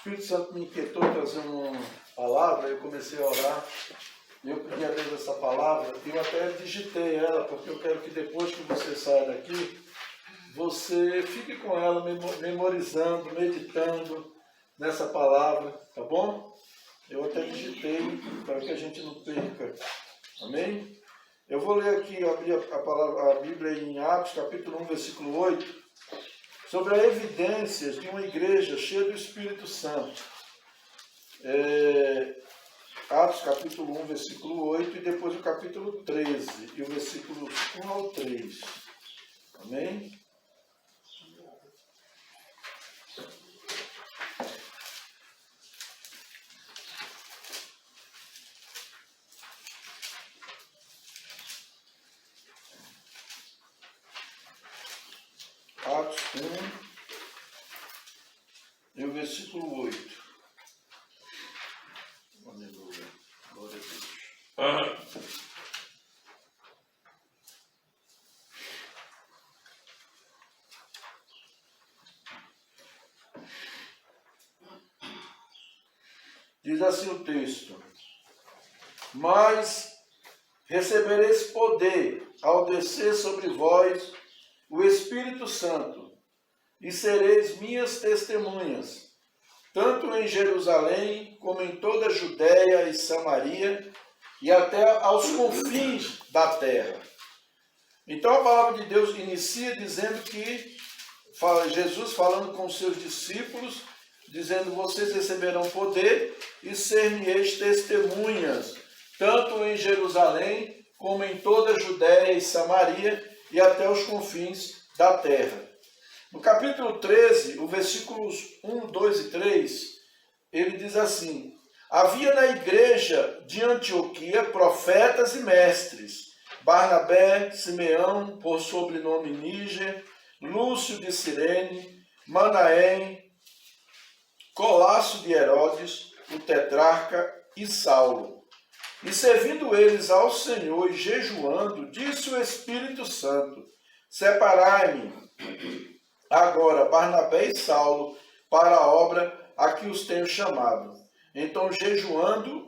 Espírito Santo me inquietou trazer uma palavra, eu comecei a orar, e eu pedi a Deus essa palavra, e eu até digitei ela, porque eu quero que depois que você saia daqui, você fique com ela, memorizando, meditando nessa palavra, tá bom? Eu até digitei para que a gente não perca, amém? Eu vou ler aqui, abrir a Bíblia em Atos, capítulo 1, versículo 8, sobre as evidências de uma igreja cheia do Espírito Santo. Atos, capítulo 1, versículo 8, e depois o capítulo 13, e o versículo 1 ao 3. Amém? Atos 1 e o versículo 8. Aleluia. Glória a Deus. Diz assim o texto: mas recebereis poder ao descer sobre vós o Espírito Santo, e sereis minhas testemunhas, tanto em Jerusalém, como em toda a Judéia e Samaria, e até aos confins da terra. Então a palavra de Deus inicia dizendo que, Jesus falando com os seus discípulos, dizendo: vocês receberão poder e ser-me-eis testemunhas, tanto em Jerusalém, como em toda a Judéia e Samaria, e até os confins da terra. No capítulo 13, os versículos 1, 2 e 3, ele diz assim: havia na igreja de Antioquia profetas e mestres, Barnabé, Simeão, por sobrenome Níger, Lúcio de Cirene, Manaém, Colasso de Herodes, o tetrarca, e Saulo. E servindo eles ao Senhor e jejuando, disse o Espírito Santo: separai-me agora Barnabé e Saulo para a obra a que os tenho chamado. Então, jejuando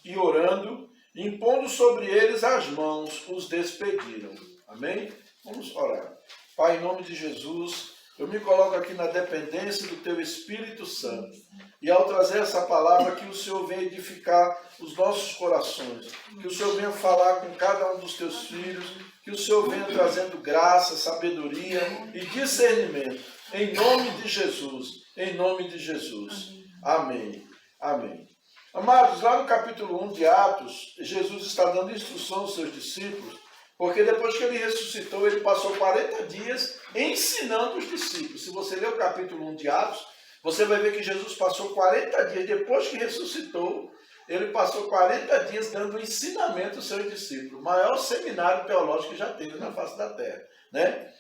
e orando, impondo sobre eles as mãos, os despediram. Amém? Vamos orar. Pai, em nome de Jesus, eu me coloco aqui na dependência do Teu Espírito Santo. E ao trazer essa palavra, que o Senhor venha edificar os nossos corações. Que o Senhor venha falar com cada um dos Teus filhos. Que o Senhor venha trazendo graça, sabedoria e discernimento. Em nome de Jesus. Em nome de Jesus. Amém. Amém. Amados, lá no capítulo 1 de Atos, Jesus está dando instrução aos seus discípulos, porque depois que ele ressuscitou, ele passou 40 dias ensinando os discípulos. Se você ler o capítulo 1 de Atos, você vai ver que Jesus passou 40 dias, depois que ressuscitou, ele passou 40 dias dando ensinamento aos seus discípulos. O maior seminário teológico que já teve na face da terra, né?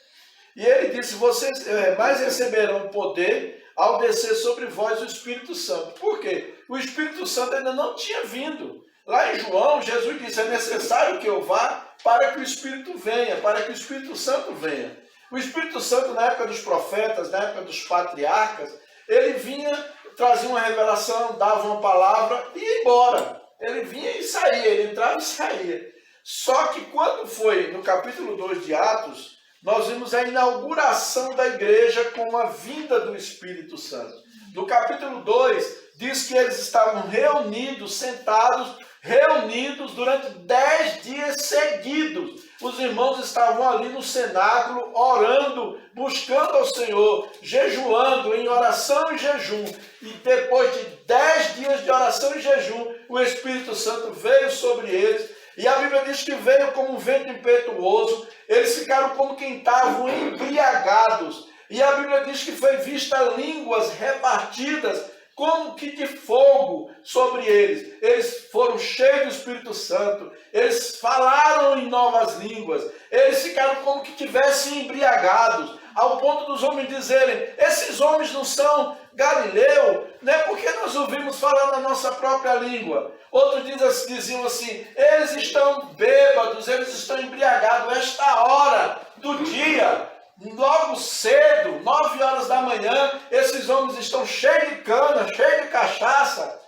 E ele disse: vocês mais receberão poder ao descer sobre vós o Espírito Santo. Por quê? O Espírito Santo ainda não tinha vindo. Lá em João, Jesus disse: é necessário que eu vá para que o Espírito venha, para que o Espírito Santo venha. O Espírito Santo, na época dos profetas, na época dos patriarcas, ele vinha, trazia uma revelação, dava uma palavra e ia embora. Ele vinha e saía, ele entrava e saía. Só que quando foi no capítulo 2 de Atos, nós vimos a inauguração da igreja com a vinda do Espírito Santo. No capítulo 2, diz que eles estavam reunidos, sentados, reunidos durante 10 dias seguidos. Os irmãos estavam ali no cenáculo, orando, buscando ao Senhor, jejuando, em oração e jejum. E depois de 10 dias de oração e jejum, o Espírito Santo veio sobre eles. E a Bíblia diz que veio como um vento impetuoso. Eles ficaram como quem estavam embriagados. E a Bíblia diz que foi vista línguas repartidas como que de fogo sobre eles. Eles foram cheios do Espírito Santo. Eles falaram em novas línguas. Eles ficaram como que tivessem embriagados, ao ponto dos homens dizerem: esses homens não são Galileu, né? Porque nós ouvimos falar na nossa própria língua. Outros diziam assim: eles estão bêbados, eles estão embriagados. Esta hora do dia logo cedo, 9 horas da manhã, esses homens estão cheios de cana, cheios de cachaça.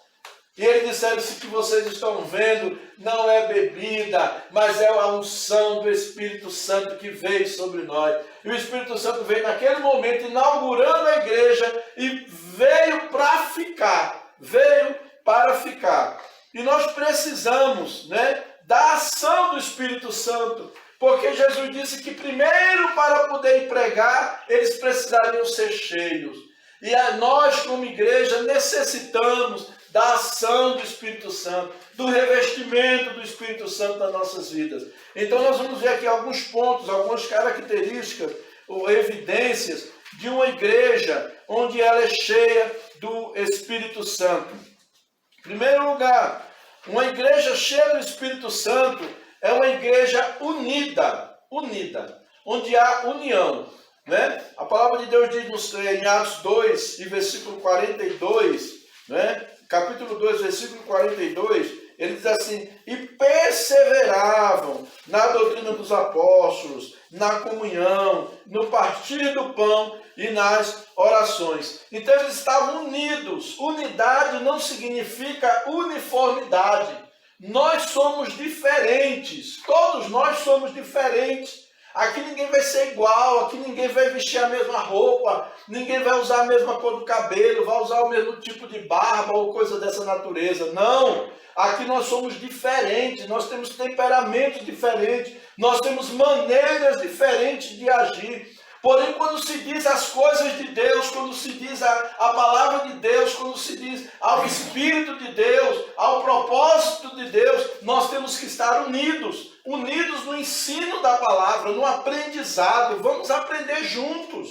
E eles disseram: isso que vocês estão vendo não é bebida, mas é a unção do Espírito Santo que veio sobre nós. E o Espírito Santo veio naquele momento inaugurando a igreja e veio para ficar. Veio para ficar. E nós precisamos, né, da ação do Espírito Santo. Porque Jesus disse que primeiro, para poder pregar, eles precisariam ser cheios. E nós, como igreja, necessitamos da ação do Espírito Santo, do revestimento do Espírito Santo nas nossas vidas. Então nós vamos ver aqui alguns pontos, algumas características ou evidências de uma igreja onde ela é cheia do Espírito Santo. Em primeiro lugar, uma igreja cheia do Espírito Santo é uma igreja unida, onde há união, né? A palavra de Deus diz em Atos 2, e versículo 42, né? Capítulo 2, versículo 42, ele diz assim: e perseveravam na doutrina dos apóstolos, na comunhão, no partir do pão e nas orações. Então eles estavam unidos. Unidade não significa uniformidade. Nós somos diferentes, todos nós somos diferentes. Aqui ninguém vai ser igual, aqui ninguém vai vestir a mesma roupa, ninguém vai usar a mesma cor do cabelo, vai usar o mesmo tipo de barba ou coisa dessa natureza. Não, aqui nós somos diferentes, nós temos temperamentos diferentes, nós temos maneiras diferentes de agir. Porém, quando se diz as coisas de Deus, quando se diz a palavra de Deus, quando se diz ao Espírito de Deus, ao propósito de Deus, nós temos que estar unidos no ensino da palavra, no aprendizado. Vamos aprender juntos.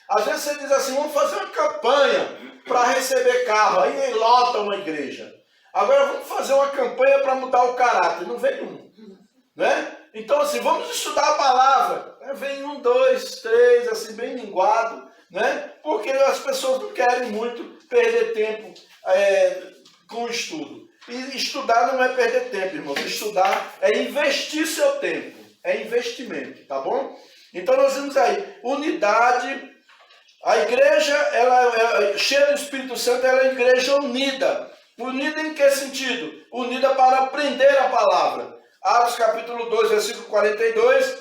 Às vezes você diz assim: vamos fazer uma campanha para receber carro, aí lota uma igreja. Agora vamos fazer uma campanha para mudar o caráter, não vem um, né? Então assim, vamos estudar a palavra. Vem 1, 2, 3, assim, bem linguado, né? Porque as pessoas não querem muito perder tempo com o estudo. E estudar não é perder tempo, irmãos. Estudar é investir seu tempo. É investimento, tá bom? Então nós vimos aí, unidade. A igreja, ela é cheia do Espírito Santo, ela é igreja unida. Unida em que sentido? Unida para aprender a palavra. Atos capítulo 2, versículo 42,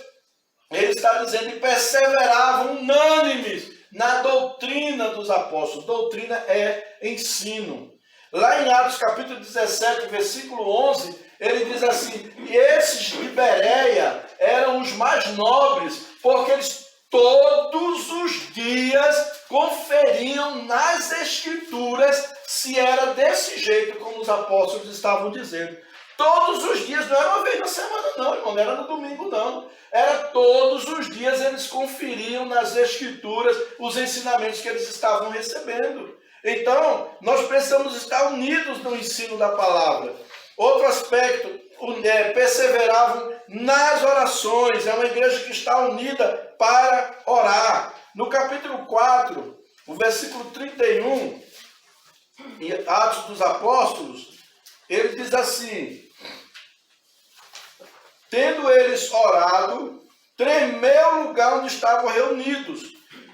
ele está dizendo: e perseveravam unânimes na doutrina dos apóstolos. Doutrina é ensino. Lá em Atos capítulo 17, versículo 11, ele diz assim: e esses de Bereia eram os mais nobres, porque eles todos os dias conferiam nas Escrituras se era desse jeito como os apóstolos estavam dizendo. Todos os dias, não era uma vez na semana não, irmão, não era no domingo não. Era todos os dias eles conferiam nas Escrituras os ensinamentos que eles estavam recebendo. Então, nós precisamos estar unidos no ensino da palavra. Outro aspecto, perseveravam nas orações. É uma igreja que está unida para orar. No capítulo 4, o versículo 31, em Atos dos Apóstolos, ele diz assim: tendo eles orado, tremeu o lugar onde estavam reunidos.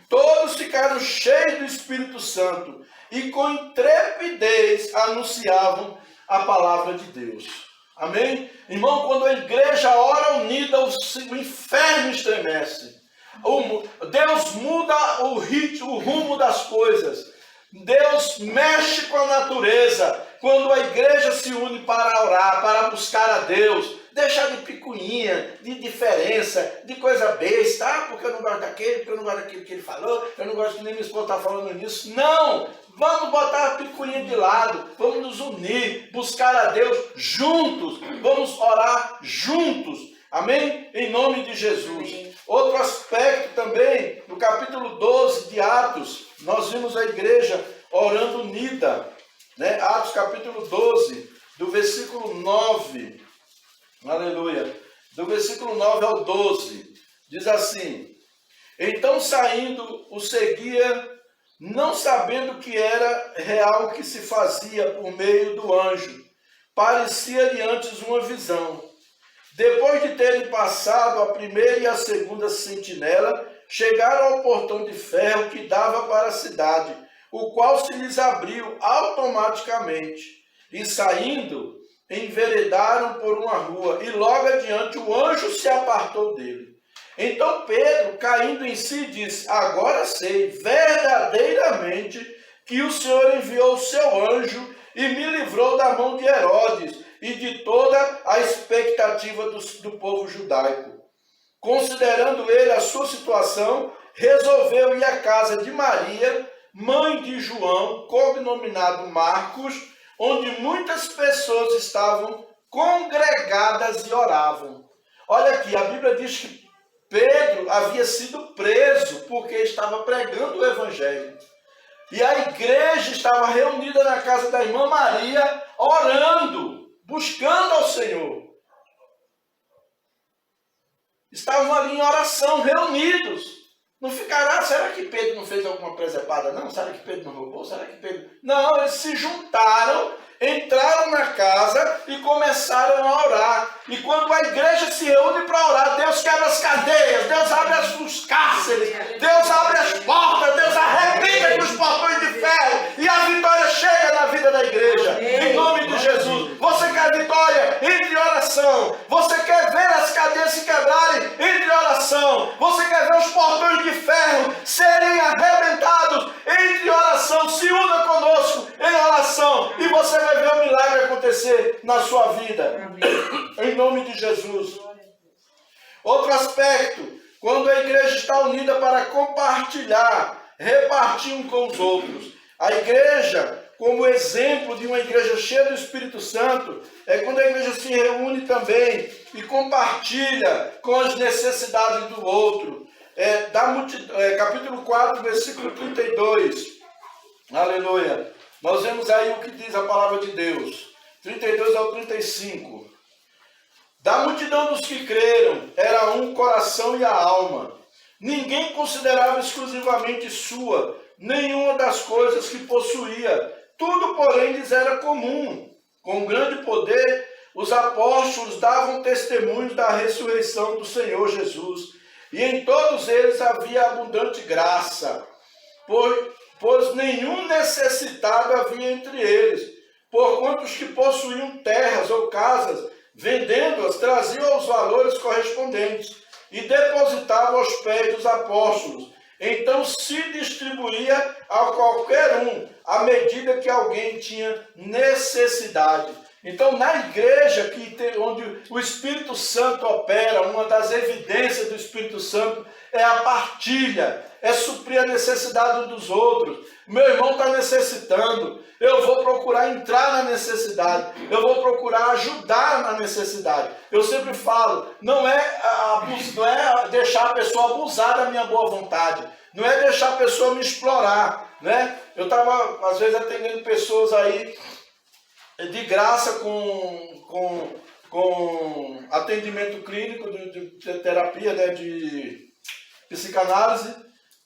Todos ficaram cheios do Espírito Santo e com intrepidez anunciavam a palavra de Deus. Amém? Irmão, quando a igreja ora unida, o inferno estremece. Deus muda o ritmo, o rumo das coisas. Deus mexe com a natureza. Quando a igreja se une para orar, para buscar a Deus, deixar de picuinha, de diferença, de coisa besta, porque eu não gosto daquele, porque eu não gosto daquilo que ele falou, eu não gosto que nem minha esposa está falando nisso. Não! Vamos botar a picuinha de lado, vamos nos unir, buscar a Deus juntos, vamos orar juntos. Amém? Em nome de Jesus. Amém. Outro aspecto também, no capítulo 12 de Atos, nós vimos a igreja orando unida. Né? Atos capítulo 12, do versículo 9. Aleluia. Do versículo 9 ao 12. Diz assim: então saindo o seguia, não sabendo que era real o que se fazia por meio do anjo. Parecia-lhe antes uma visão. Depois de terem passado a primeira e a segunda sentinela, chegaram ao portão de ferro que dava para a cidade, o qual se lhes abriu automaticamente. E saindo, enveredaram por uma rua, e logo adiante o anjo se apartou dele. Então Pedro, caindo em si, disse: agora sei verdadeiramente que o Senhor enviou o seu anjo e me livrou da mão de Herodes e de toda a expectativa do povo judaico. Considerando ele a sua situação, resolveu ir à casa de Maria, mãe de João, cognominado Marcos, onde muitas pessoas estavam congregadas e oravam. Olha aqui, a Bíblia diz que Pedro havia sido preso porque estava pregando o evangelho. E a igreja estava reunida na casa da irmã Maria, orando, buscando ao Senhor. Estavam ali em oração, reunidos. Não ficará, será que Pedro não fez alguma presepada? Não, será que Pedro não roubou? Será que Pedro... Não, eles se juntaram, entraram na casa e começaram a orar. E quando a igreja se reúne para orar, Deus quebra as cadeias, Deus abre os cárceres, Deus abre as portas, Deus arrebenta os portões de ferro e a vitória chega na vida da igreja. Em nome de Jesus. Você quer vitória? Entre em oração. Você quer ver as cadeias se quebrarem? Entre em oração. Você quer ver os portões de ferro serem arrebentados? Entre em oração. Se una conosco em oração e você vai ver o milagre acontecer na sua vida. Em nome de Jesus. Outro aspecto, quando a igreja está unida para compartilhar, repartir um com os outros. A igreja, como exemplo de uma igreja cheia do Espírito Santo, é quando a igreja se reúne também e compartilha com as necessidades do outro. Capítulo 4, versículo 32. Aleluia. Nós vemos aí o que diz a palavra de Deus. 32 ao 35. Da multidão dos que creram, era um coração e a alma. Ninguém considerava exclusivamente sua nenhuma das coisas que possuía. Tudo, porém, lhes era comum. Com grande poder, os apóstolos davam testemunhos da ressurreição do Senhor Jesus. E em todos eles havia abundante graça, pois nenhum necessitado havia entre eles. Porquanto os que possuíam terras ou casas, vendendo-as, traziam os valores correspondentes e depositavam aos pés dos apóstolos. Então se distribuía a qualquer um, à medida que alguém tinha necessidade. Então, na igreja onde o Espírito Santo opera, uma das evidências do Espírito Santo é a partilha, é suprir a necessidade dos outros. Meu irmão está necessitando, eu vou procurar entrar na necessidade, eu vou procurar ajudar na necessidade. Eu sempre falo, não é deixar a pessoa abusar da minha boa vontade, não é deixar a pessoa me explorar, né? Eu estava, às vezes, atendendo pessoas aí de graça com atendimento clínico de terapia, né, de psicanálise,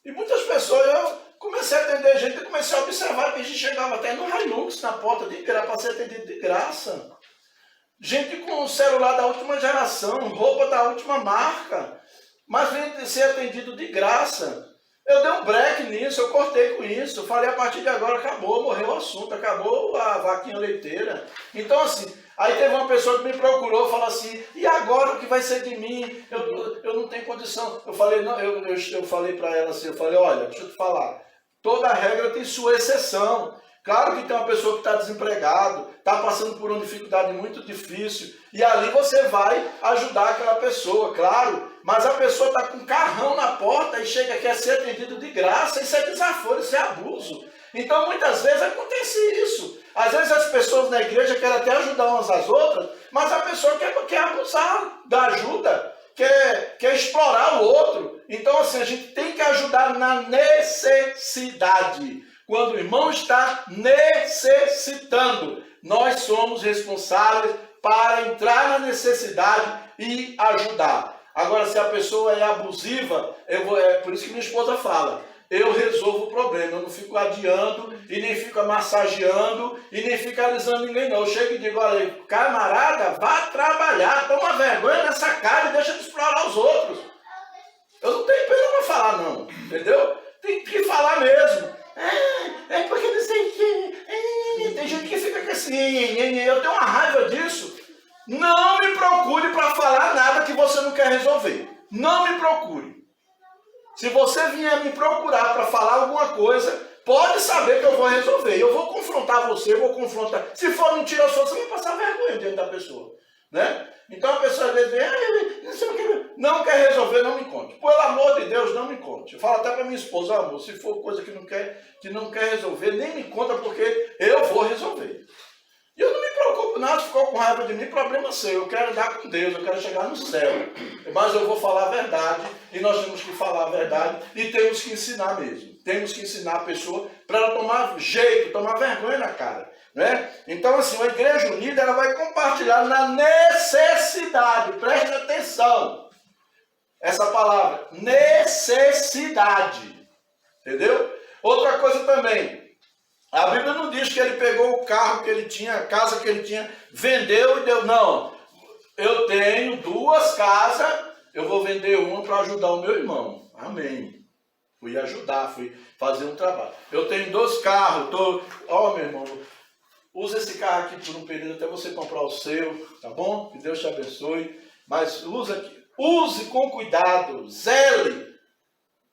e muitas pessoas, eu comecei a atender gente, eu comecei a observar que a gente chegava até no Hilux na porta para ser atendido de graça. Gente com celular da última geração, roupa da última marca, mas vem ser atendido de graça. Eu dei um break nisso, eu cortei com isso, eu falei, a partir de agora acabou, morreu o assunto, acabou a vaquinha leiteira. Então assim, aí teve uma pessoa que me procurou, falou assim, e agora o que vai ser de mim? Eu não tenho condição. Eu falei, não, eu falei para ela assim, eu falei, olha, deixa eu te falar, toda regra tem sua exceção. Claro que tem uma pessoa que está desempregado, está passando por uma dificuldade muito difícil, e ali você vai ajudar aquela pessoa, claro, mas a pessoa está com um carrão na porta e chega quer ser atendido de graça, isso é desaforo, isso é abuso. Então muitas vezes acontece isso. Às vezes as pessoas na igreja querem até ajudar umas às outras, mas a pessoa quer abusar da ajuda, quer explorar o outro. Então assim, a gente tem que ajudar na necessidade. Quando o irmão está necessitando, nós somos responsáveis para entrar na necessidade e ajudar. Agora, se a pessoa é abusiva, é por isso que minha esposa fala, eu resolvo o problema, eu não fico adiando, e nem fico massageando, e nem fico alisando ninguém não. Eu chego e digo, olha, camarada, vá trabalhar, toma vergonha nessa cara e deixa de explorar os outros. Eu não tenho pena para falar não, entendeu? Tem que falar mesmo. É porque não sei o que. Tem gente que fica com assim, eu tenho uma raiva disso. Não me procure para falar nada que você não quer resolver. Não me procure. Se você vier me procurar para falar alguma coisa, pode saber que eu vou resolver. Eu vou confrontar você, vou confrontar. Se for mentira sua, você vai passar vergonha diante da pessoa, né? Então a pessoa às vezes não quer resolver, não me conte. Pelo amor de Deus, não me conte. Eu falo até para minha esposa, amor, se for coisa que não quer resolver, nem me conta, porque eu vou resolver. E eu não me preocupo nada, se ficou com raiva de mim, problema seu. Eu quero andar com Deus, eu quero chegar no céu. Mas eu vou falar a verdade, e nós temos que falar a verdade, e temos que ensinar mesmo. Temos que ensinar a pessoa para ela tomar jeito, tomar vergonha na cara. Né? Então, assim, a Igreja Unida ela vai compartilhar na necessidade. Preste atenção. Essa palavra, necessidade. Entendeu? Outra coisa também. A Bíblia não diz que ele pegou o carro que ele tinha, a casa que ele tinha, vendeu e deu. Não. Eu tenho 2 casas, eu vou vender uma para ajudar o meu irmão. Amém. Fui ajudar, fui fazer um trabalho. Eu tenho 2 carros, meu irmão, usa esse carro aqui por um período até você comprar o seu, tá bom? Que Deus te abençoe. Mas use com cuidado, zele.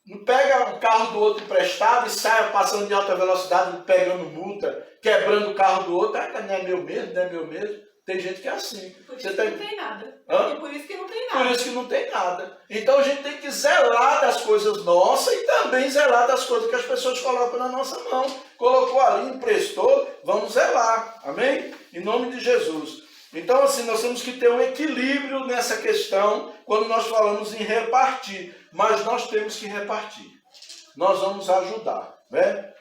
Não pega um carro do outro emprestado e saia passando de alta velocidade, pegando multa, quebrando o carro do outro. Ah, não é meu mesmo, não é meu mesmo. Tem gente que é assim. Por isso que não tem nada. Hã? E por isso que não tem nada. Por isso que não tem nada. Então a gente tem que zelar das coisas nossas e também zelar das coisas que as pessoas colocam na nossa mão. Colocou ali, emprestou, vamos zelar. Amém? Em nome de Jesus. Então assim, nós temos que ter um equilíbrio nessa questão quando nós falamos em repartir. Mas nós temos que repartir. Nós vamos ajudar, né?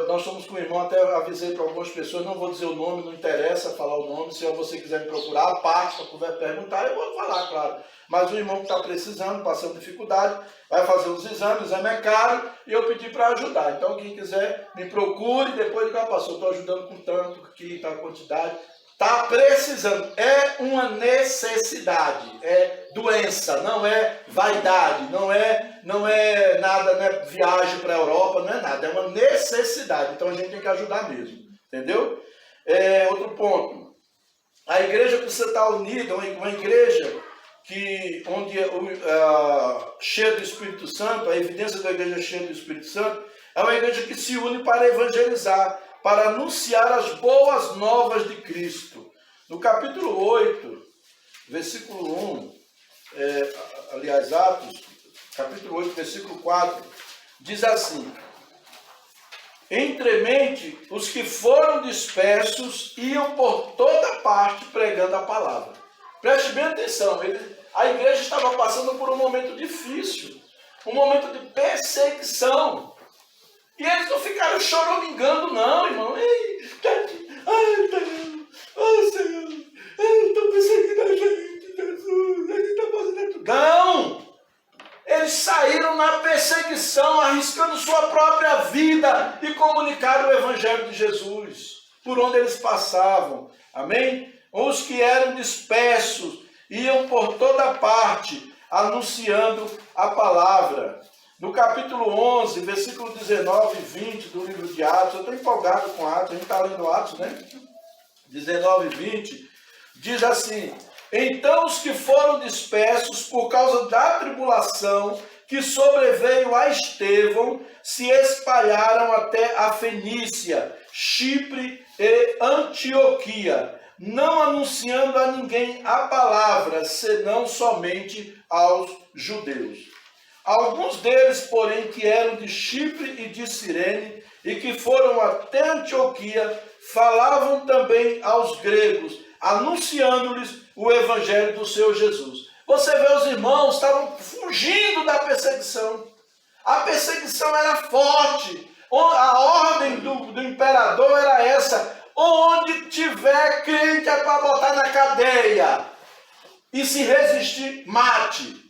Nós estamos com o irmão, até avisei para algumas pessoas, não vou dizer o nome, não interessa falar o nome, se você quiser me procurar, a parte para perguntar, eu vou falar, claro. Mas o irmão que está precisando, passando dificuldade, vai fazer os exames, o exame é caro, e eu pedi para ajudar. Então quem quiser, me procure, depois de que passou, estou ajudando com tanto, aqui está a quantidade. Está precisando, é uma necessidade, é doença, não é vaidade, não é nada, não é viagem para a Europa, não é nada, é uma necessidade, então a gente tem que ajudar mesmo, entendeu? Outro ponto, a igreja precisa estar unida, uma igreja cheia do Espírito Santo, a evidência da igreja cheia do Espírito Santo, é uma igreja que se une para evangelizar, para anunciar as boas novas de Cristo. No capítulo 8, versículo 1, Atos, capítulo 8, versículo 4, diz assim: Entremente, os que foram dispersos iam por toda parte pregando a palavra. Preste bem atenção, a igreja estava passando por um momento difícil, um momento de perseguição. E eles não ficaram choramingando, não, irmão. Senhor, eles estão perseguindo a gente, Jesus, eles estão fazendo tudo. Não! Eles saíram na perseguição, arriscando sua própria vida e comunicaram o Evangelho de Jesus, por onde eles passavam. Amém? Os que eram dispersos iam por toda parte, anunciando a palavra. No capítulo 11, versículo 19 e 20 do livro de Atos, eu estou empolgado com Atos, a gente está lendo Atos, né? 19 e 20, diz assim: Então os que foram dispersos por causa da tribulação que sobreveio a Estevão, se espalharam até a Fenícia, Chipre e Antioquia, não anunciando a ninguém a palavra, senão somente aos judeus. Alguns deles, porém, que eram de Chipre e de Cirene, e que foram até Antioquia, falavam também aos gregos, anunciando-lhes o evangelho do Senhor Jesus. Você vê, os irmãos estavam fugindo da perseguição. A perseguição era forte. A ordem do imperador era essa: onde tiver crente é para botar na cadeia. E se resistir, mate.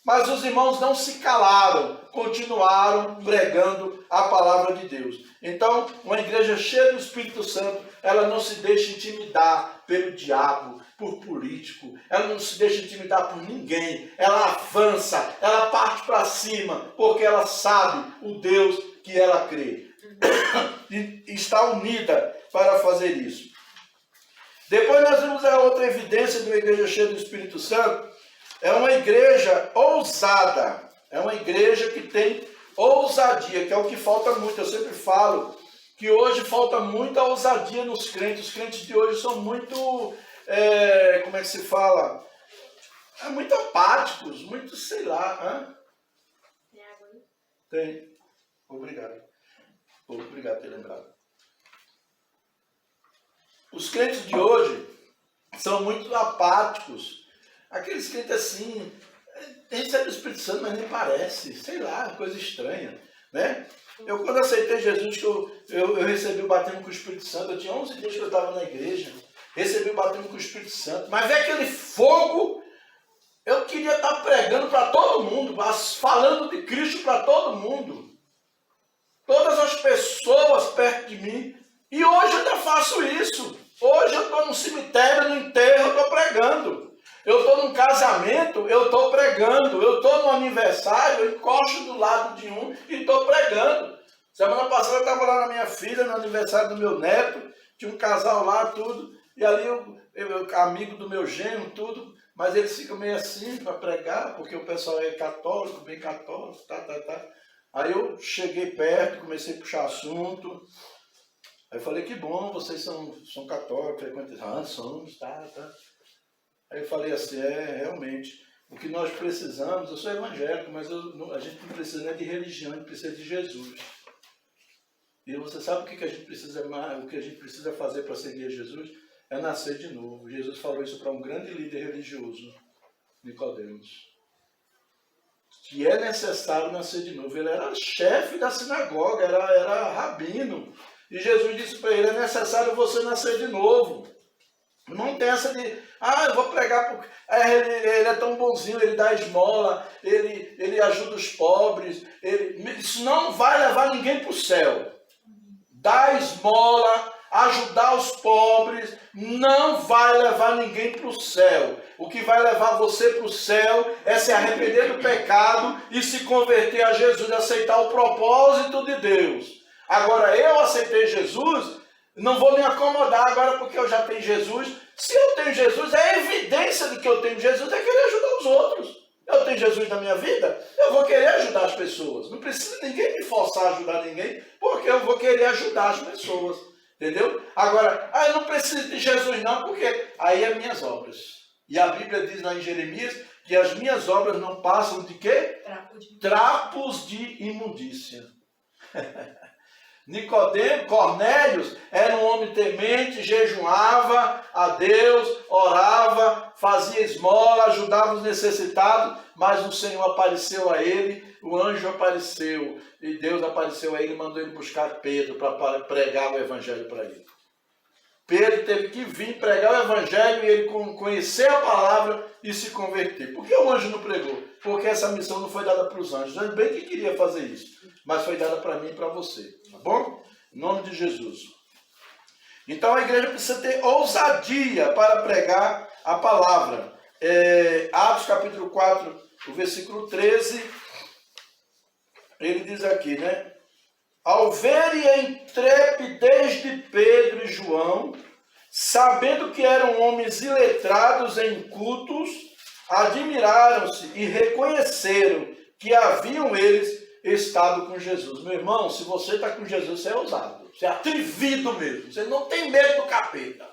Mas os irmãos não se calaram, continuaram pregando a palavra de Deus. Então, uma igreja cheia do Espírito Santo ela não se deixa intimidar pelo diabo, por político, ela não se deixa intimidar por ninguém, ela avança, ela parte para cima, porque ela sabe o Deus que ela crê. E está unida para fazer isso. Depois nós vemos a outra evidência de uma igreja cheia do Espírito Santo. É uma igreja ousada, é uma igreja que tem ousadia, que é o que falta muito. Eu sempre falo que hoje falta muita ousadia nos crentes. Os crentes de hoje são muito, como é que se fala? Muito apáticos, muito, sei lá. Hã? Tem água aí? Tem. Obrigado. Obrigado por ter lembrado. Os crentes de hoje são muito apáticos. Aqueles crentes assim, recebem o Espírito Santo, mas nem parece. Sei lá, coisa estranha, né? Eu, quando aceitei Jesus, que eu recebi o batismo com o Espírito Santo, eu tinha 11 dias que eu estava na igreja, recebi o batismo com o Espírito Santo, mas veio aquele fogo, eu queria estar pregando para todo mundo, falando de Cristo para todo mundo, todas as pessoas perto de mim, e hoje eu ainda faço isso. Hoje eu estou no cemitério, no enterro, eu estou pregando. Eu estou num casamento, eu estou pregando. Eu estou no aniversário, eu encosto do lado de um e estou pregando. Semana passada eu estava lá na minha filha, no aniversário do meu neto, tinha um casal lá, tudo, e ali eu amigo do meu genro, tudo, mas eles ficam meio assim para pregar, porque o pessoal é católico, bem católico, tá. Aí eu cheguei perto, comecei a puxar assunto. Aí eu falei, que bom, vocês são católicos, frequentam. Somos, tá. Aí eu falei assim, realmente, o que nós precisamos, eu sou evangélico, mas a gente não precisa nem de religião, a gente precisa de Jesus. E você sabe o que a gente precisa mais, o que a gente precisa fazer para seguir a Jesus? É nascer de novo. Jesus falou isso para um grande líder religioso, Nicodemos. Que é necessário nascer de novo. Ele era chefe da sinagoga, era rabino. E Jesus disse para ele, é necessário você nascer de novo. Não tem essa de, eu vou pregar porque ele é tão bonzinho, ele dá esmola, ele ajuda os pobres. Isso não vai levar ninguém para o céu. Dar esmola, ajudar os pobres, não vai levar ninguém para o céu. O que vai levar você para o céu é se arrepender do pecado e se converter a Jesus, aceitar o propósito de Deus. Agora, eu aceitei Jesus, não vou me acomodar agora porque eu já tenho Jesus. Se eu tenho Jesus, a evidência de que eu tenho Jesus é querer ajudar os outros. Eu tenho Jesus na minha vida, eu vou querer ajudar as pessoas. Não precisa ninguém me forçar a ajudar ninguém, porque eu vou querer ajudar as pessoas. Entendeu? Agora, eu não preciso de Jesus não, porque aí é minhas obras. E a Bíblia diz lá em Jeremias que as minhas obras não passam de quê? Trapos de imundícia. Cornélios era um homem temente, jejuava a Deus, orava, fazia esmola, ajudava os necessitados, mas o Senhor apareceu a ele, o anjo apareceu, e Deus apareceu a ele e mandou ele buscar Pedro para pregar o evangelho para ele. Pedro teve que vir pregar o evangelho e ele conhecer a palavra e se converter. Por que o anjo não pregou? Porque essa missão não foi dada para os anjos. Eu bem que queria fazer isso, mas foi dada para mim e para você. Tá bom? Em nome de Jesus. Então a igreja precisa ter ousadia para pregar a palavra. Atos capítulo 4, o versículo 13, ele diz aqui, né? Ao verem a intrepidez de Pedro e João, sabendo que eram homens iletrados e incultos, admiraram-se e reconheceram que haviam eles estado com Jesus. Meu irmão, se você está com Jesus, você é ousado, você é atrevido mesmo, você não tem medo do capeta.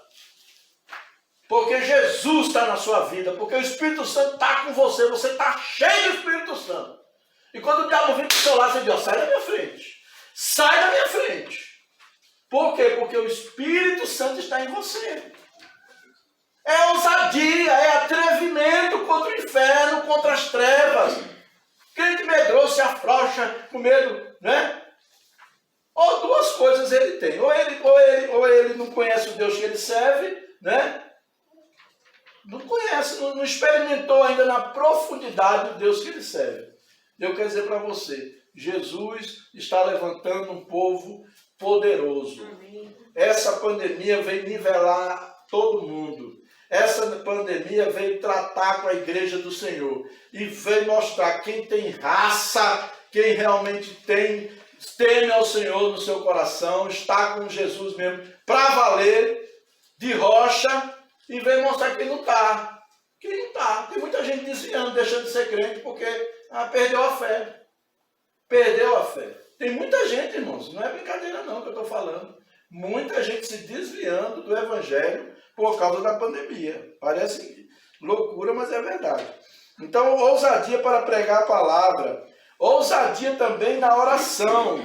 Porque Jesus está na sua vida, porque o Espírito Santo está com você, você está cheio do Espírito Santo. E quando o diabo vem para o seu lado, você diz, sai da minha frente. Sai da minha frente. Por quê? Porque o Espírito Santo está em você. É ousadia, é atrevimento contra o inferno, contra as trevas. Crente medroso se afrouxa com medo, né? Ou duas coisas ele tem. Ou ele não conhece o Deus que ele serve, né? Não conhece, não experimentou ainda na profundidade do Deus que ele serve. Eu quero dizer para você, Jesus está levantando um povo poderoso. Amém. Essa pandemia veio nivelar todo mundo. Essa pandemia veio tratar com a igreja do Senhor. E veio mostrar quem tem raça, quem realmente teme ao Senhor no seu coração, está com Jesus mesmo, para valer, de rocha, e veio mostrar quem não está. Quem não está. Tem muita gente desviando, deixando de ser crente, porque perdeu a fé. Perdeu a fé. Tem muita gente, irmãos, não é brincadeira não que eu estou falando. Muita gente se desviando do evangelho por causa da pandemia. Parece loucura, mas é verdade. Então, ousadia para pregar a palavra. Ousadia também na oração.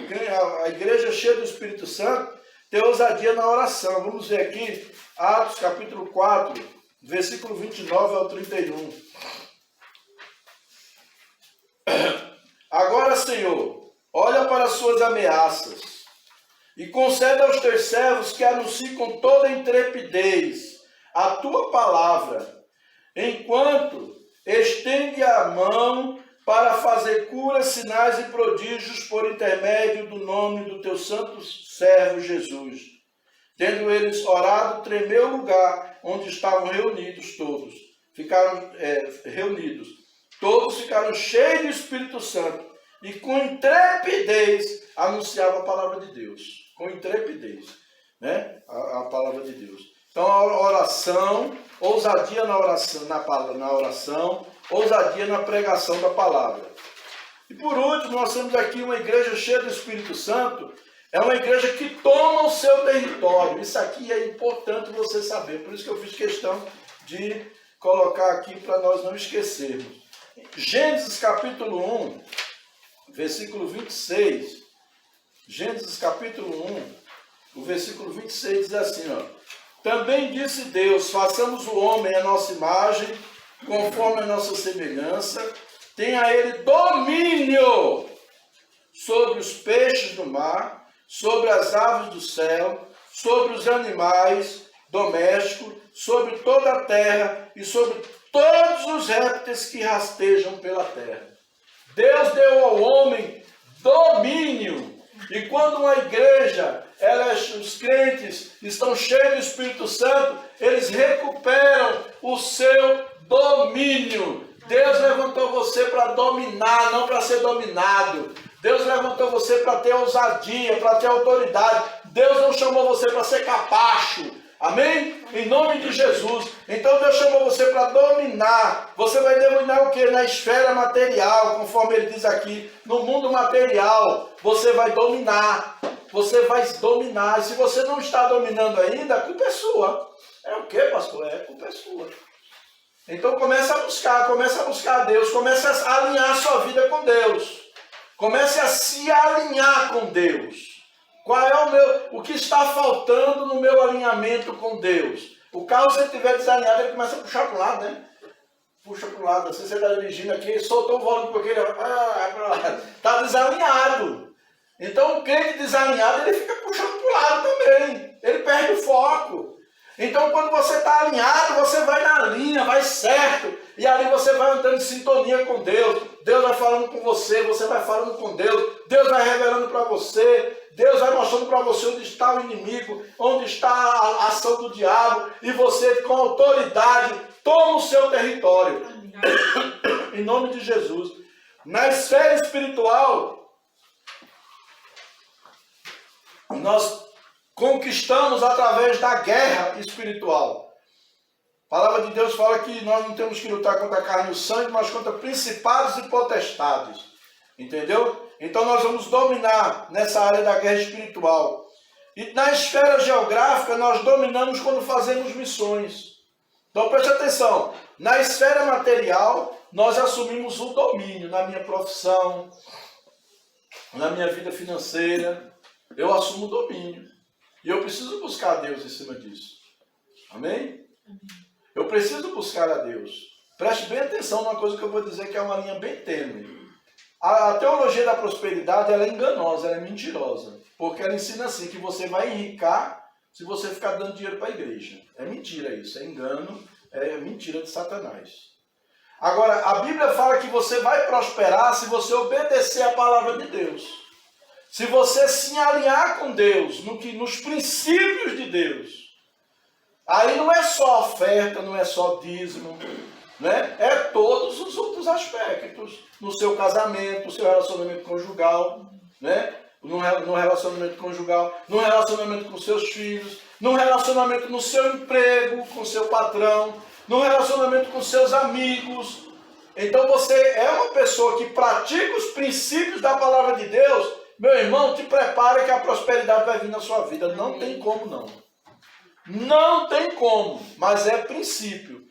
A igreja cheia do Espírito Santo tem ousadia na oração. Vamos ver aqui, Atos capítulo 4, versículo 29 ao 31. Agora, Senhor, olha para as suas ameaças e concede aos teus servos que anunciem com toda intrepidez a tua palavra, enquanto estende a mão para fazer curas, sinais e prodígios por intermédio do nome do teu santo servo Jesus. Tendo eles orado, tremeu o lugar onde estavam reunidos todos. Ficaram reunidos. Todos ficaram cheios do Espírito Santo e com intrepidez anunciavam a palavra de Deus. Com intrepidez, né? A palavra de Deus. Então a oração, ousadia na oração, ousadia na pregação da palavra. E por último, nós temos aqui uma igreja cheia do Espírito Santo. É uma igreja que toma o seu território. Isso aqui é importante você saber. Por isso que eu fiz questão de colocar aqui para nós não esquecermos. Gênesis capítulo 1, versículo 26. Gênesis capítulo 1, o versículo 26 diz assim, ó. Também disse Deus, façamos o homem à nossa imagem, conforme a nossa semelhança, tenha ele domínio sobre os peixes do mar, sobre as aves do céu, sobre os animais domésticos, sobre toda a terra e sobre todos os répteis que rastejam pela terra. Deus deu ao homem domínio. E quando uma igreja, os crentes estão cheios do Espírito Santo, eles recuperam o seu domínio. Deus levantou você para dominar, não para ser dominado. Deus levantou você para ter ousadia, para ter autoridade. Deus não chamou você para ser capacho. Amém? Em nome de Jesus. Então Deus chamou você para dominar. Você vai dominar o que? Na esfera material, conforme ele diz aqui. No mundo material, você vai dominar. Você vai dominar. E se você não está dominando ainda, a culpa é sua. É o que, pastor? A culpa é sua. Então começa a buscar a Deus. Comece a alinhar a sua vida com Deus. Comece a se alinhar com Deus. Qual é o que está faltando no meu alinhamento com Deus? O carro, se ele estiver desalinhado, ele começa a puxar para o lado, né? Puxa para o lado. Assim, você está dirigindo aqui, soltou o volume porque ele está desalinhado. Então, o crente desalinhado, ele fica puxando para o lado também. Ele perde o foco. Então, quando você está alinhado, você vai na linha, vai certo. E ali você vai entrando em sintonia com Deus. Deus vai falando com você, você vai falando com Deus. Deus vai revelando para você. Deus vai mostrando para você onde está o inimigo, onde está a ação do diabo. E você, com autoridade, toma o seu território. Em nome de Jesus. Na esfera espiritual, nós conquistamos através da guerra espiritual. A palavra de Deus fala que nós não temos que lutar contra a carne e o sangue, mas contra principados e potestades. Entendeu? Então nós vamos dominar nessa área da guerra espiritual. E na esfera geográfica nós dominamos quando fazemos missões. Então preste atenção. Na esfera material nós assumimos o domínio na minha profissão, na minha vida financeira. Eu assumo o domínio. E eu preciso buscar a Deus em cima disso. Amém? Eu preciso buscar a Deus. Preste bem atenção numa coisa que eu vou dizer que é uma linha bem tênue. A teologia da prosperidade ela é enganosa, ela é mentirosa. Porque ela ensina assim, que você vai enricar se você ficar dando dinheiro para a igreja. É mentira isso, é engano, é mentira de Satanás. Agora, a Bíblia fala que você vai prosperar se você obedecer a palavra de Deus. se você se alinhar com Deus, nos princípios de Deus, aí não é só oferta, não é só dízimo, né? É todos os outros aspectos, no seu casamento, no seu relacionamento conjugal, né? No relacionamento conjugal, no relacionamento com seus filhos, no relacionamento no seu emprego, com seu patrão, no relacionamento com seus amigos. Então você é uma pessoa que pratica os princípios da palavra de Deus, meu irmão, te prepara que a prosperidade vai vir na sua vida. Não tem como não. Não tem como, mas é princípio.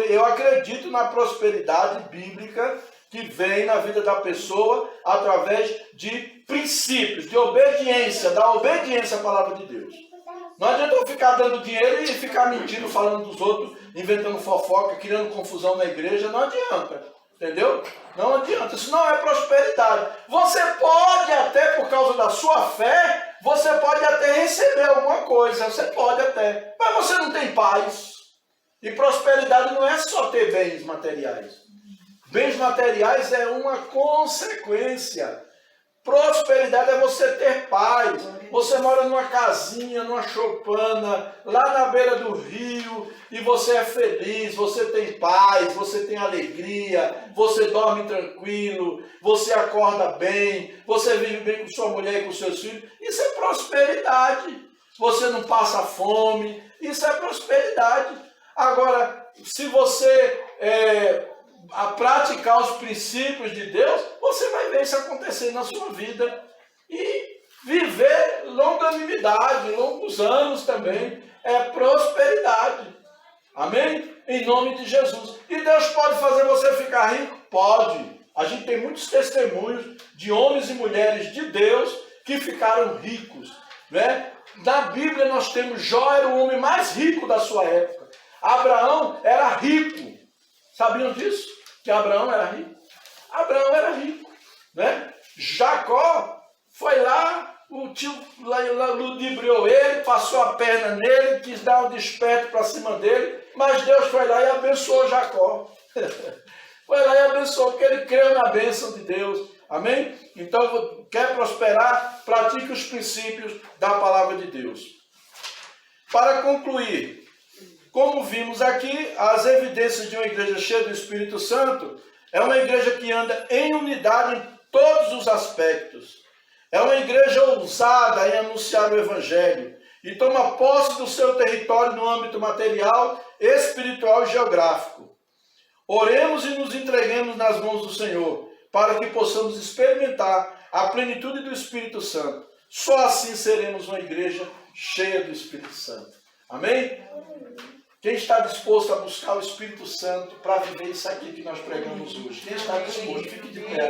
Eu acredito na prosperidade bíblica que vem na vida da pessoa através de princípios, de obediência, da obediência à palavra de Deus. Não adianta eu ficar dando dinheiro e ficar mentindo, falando dos outros, inventando fofoca, criando confusão na igreja. Não adianta, entendeu? Não adianta, isso não é prosperidade. Você pode até, por causa da sua fé, você pode até receber alguma coisa, você pode até, mas você não tem paz. E prosperidade não é só ter bens materiais. Bens materiais é uma consequência. Prosperidade é você ter paz. Você mora numa casinha, numa choupana, lá na beira do rio, e você é feliz, você tem paz, você tem alegria, você dorme tranquilo, você acorda bem, você vive bem com sua mulher e com seus filhos. Isso é prosperidade. Você não passa fome, isso é prosperidade. Agora, se você a praticar os princípios de Deus, você vai ver isso acontecer na sua vida e viver longanimidade, longos anos também, é prosperidade. Amém? Em nome de Jesus. E Deus pode fazer você ficar rico? Pode. A gente tem muitos testemunhos de homens e mulheres de Deus que ficaram ricos, né? Na Bíblia nós temos Jó, era o homem mais rico da sua época. Abraão era rico. Sabiam disso? Que Abraão era rico? Abraão era rico, né? Jacó foi lá, o tio ludibriou ele, passou a perna nele, quis dar um desperto para cima dele, mas Deus foi lá e abençoou Jacó. Foi lá e abençoou, porque ele creu na bênção de Deus. Amém? Então, quer prosperar? Pratique os princípios da palavra de Deus. Para concluir, como vimos aqui, as evidências de uma igreja cheia do Espírito Santo é uma igreja que anda em unidade em todos os aspectos. É uma igreja ousada em anunciar o Evangelho e toma posse do seu território no âmbito material, espiritual e geográfico. Oremos e nos entreguemos nas mãos do Senhor, para que possamos experimentar a plenitude do Espírito Santo. Só assim seremos uma igreja cheia do Espírito Santo. Amém? Quem está disposto a buscar o Espírito Santo para viver isso aqui que nós pregamos hoje? Quem está disposto? Fique de pé.